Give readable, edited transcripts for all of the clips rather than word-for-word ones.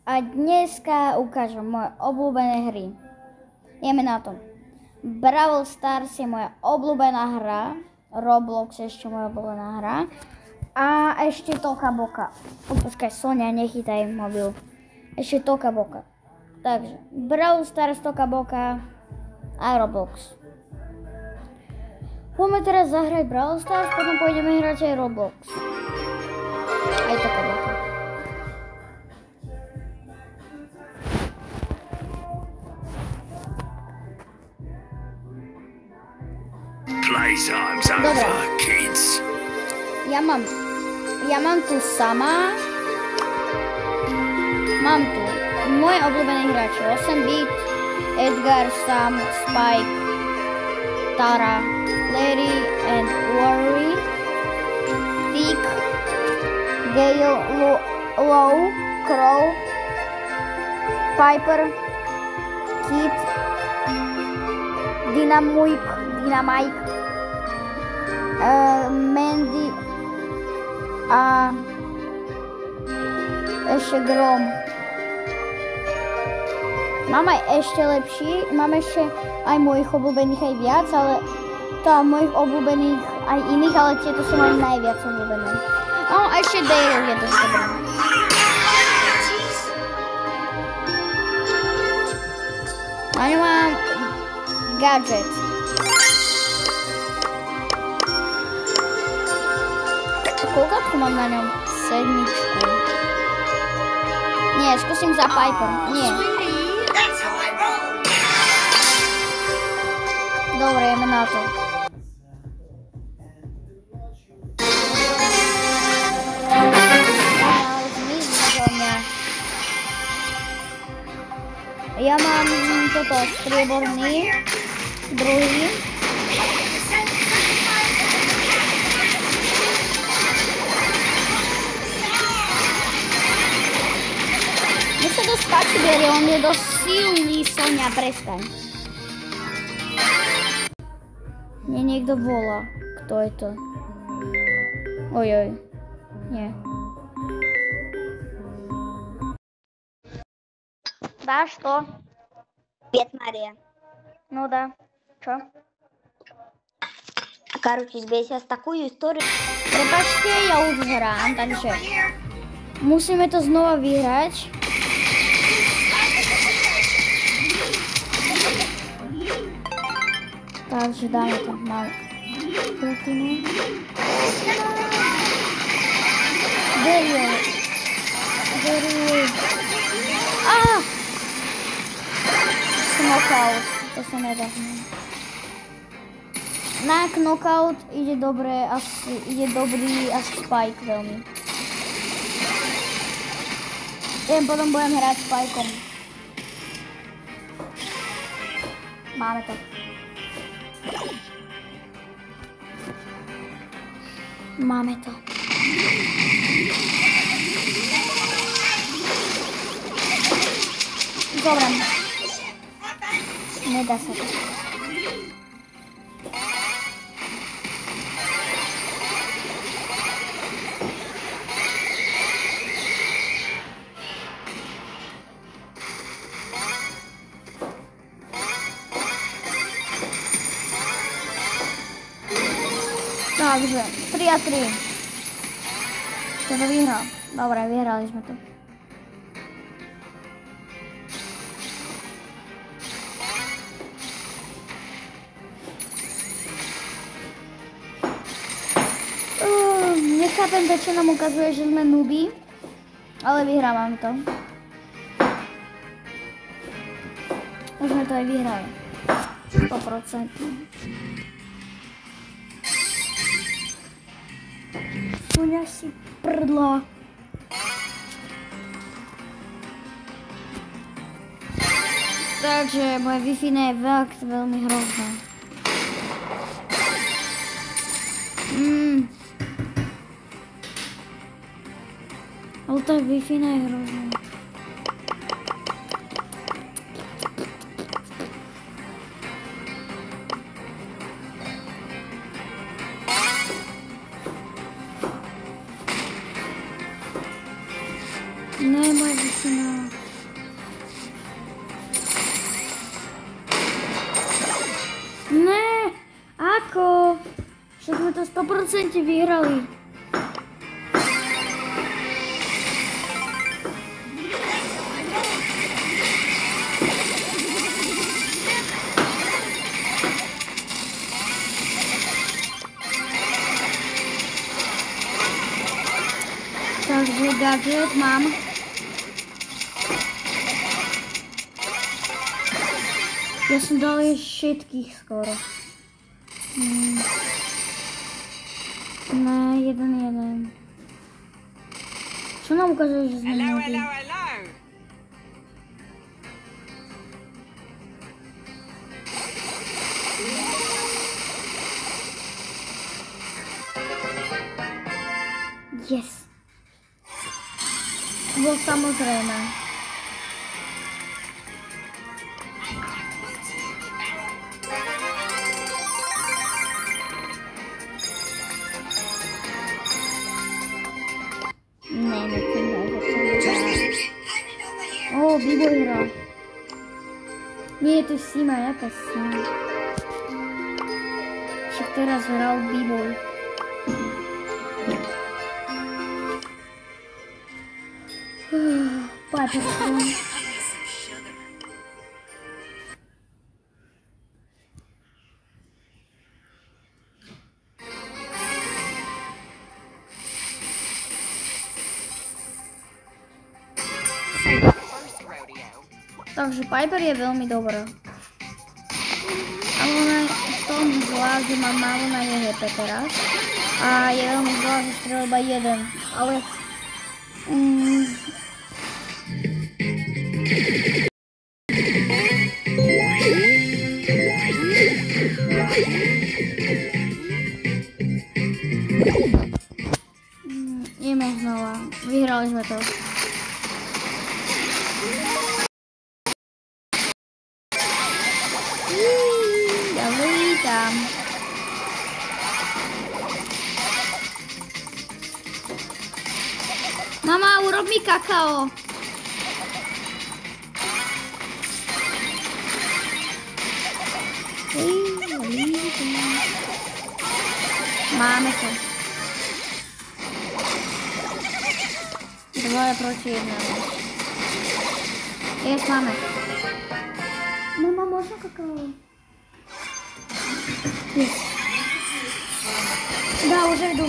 A dneska ukážem moje obľúbené hry. Ideme na to. Brawl Stars je moja obľúbená hra. Roblox je ešte moja obľúbená hra. A ešte Toka Boka. Počkaj, Sonia, nechytaj mobil. Ešte Toka Boka. Takže, Brawl Stars, Toka Boka a Roblox. Poďme teraz zahrať Brawl Stars, potom pôjdeme hrať aj Roblox. Aj Toka Boka. Playtime's over, kids. Ja mám tu sama. Mám tu moje obľúbené hráče. 8-bit, Edgar, Sam, Spike, Tara, Larry and Worry, Tick, Gale, Low, Crow, Piper, Kid, Dynamite, Mandy a ešte Grom. Mám aj ešte lepší, mám ešte aj mojich obľúbených aj viac, ale to a mojich obľúbených aj iných, ale tieto sú moje najviac obľúbené. No a ešte Daryl je dosť dobrý. A ja mám gadget. Koľko mám na ňom? 7. Nie, skúsim za Piper. Nie. Dobre, ideme na to. Ja mám toto strieborný, druhý. Mne sa dosť páči, Gary, on je dosť silný, Sonia, prestaň. Mne niekto volá. Kto je to? Ojoj. Nie. Dáš to? Привет, Мария. No dá. Čo? Короче, тебе сейчас такую историю. Prepačte, ja už hrám, takže musíme to znova vyhrať. Takže dáme to, máme platinu. Daryl. Knockout, to sa nedá. Na knockout ide dobrý asi Spike veľmi. Potom budem hrať Spikeom. Máme to. Máme to. Dobre. Nedá sa to. Takže 3-3. Kto to vyhral? Dobre, vyhrali sme to. Nechápem, prečo nám ukazuje, že sme nuby, ale vyhrávame to. Už sme to aj vyhrali. 100%. Sonia si prdla. Takže moje Wi-Fi je veľmi hrozné. Ale to Wi-Fi je hrozné. Ne, moje syna. Ne, ako? Však sme to 100% vyhrali. Takže gadget mám. Ja som dal všetkých skoro. Ne, jeden. Čo nám ukazuje, že sme neboli? Yes. To bolo samozrejme. B-boy hra. Nie, to je Sima, jaká Sima? Však teraz hral B-boy. Piper Stone. Takže Piper je veľmi dobrá. Ale ona v tom zlá, že má málo na nej HP teraz. A je veľmi zlá, že strelil iba jeden. Ale... ideme znova. Vyhrali sme to. Tam. Mama, urob mi kakao. Máme to. 2 proti 1. Yes, máme. Mama, možno kakao? Yes. Dá, už jdu.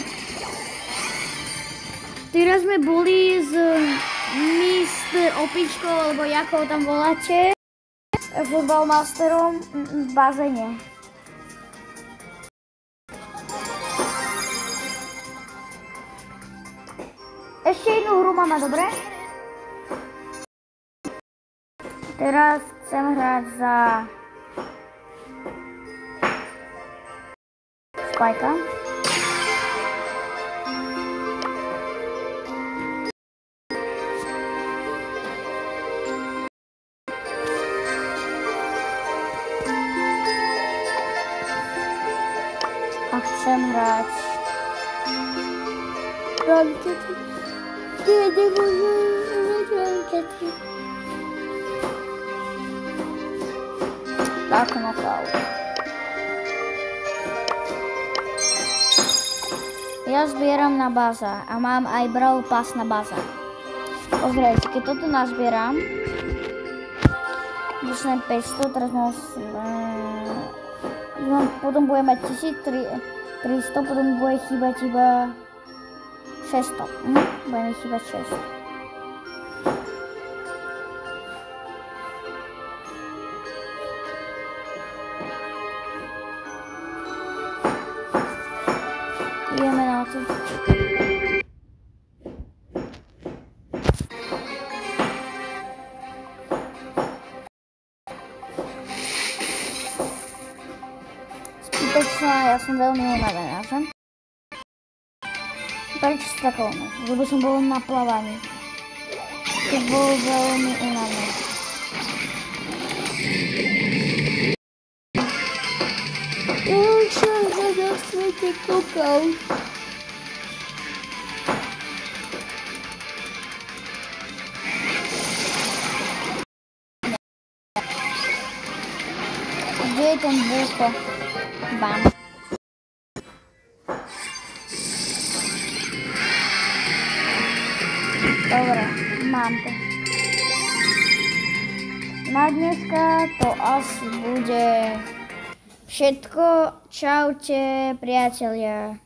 Teraz sme boli s Mr. Opičkou, alebo ako ho tam voláte, Football Masterom v bazéne. Ešte jednu hru máme, dobre? Teraz chcem hrať za Spajka. A chcem hrať rankety. Nie, nemôžem hrať rankety. Tak, knockout. Ja zbieram na baza a mám aj Brawl Pass na baza. Pozrite, keď toto nazbieram, dostanem 500, teraz mám potom bude mať 1300, potom bude chýbať iba 600. Bude mi chýbať 600. Ideme na to. Zbytočná, ja som veľmi unavená, že? Prečo sa tak ono? Lebo som bol na plávaní. To bolo veľmi unavené. Ja svete kúkal. je ten búko? Bam. Dobre, mám to. Na dneska to asi bude všetko. Čaute, priatelia.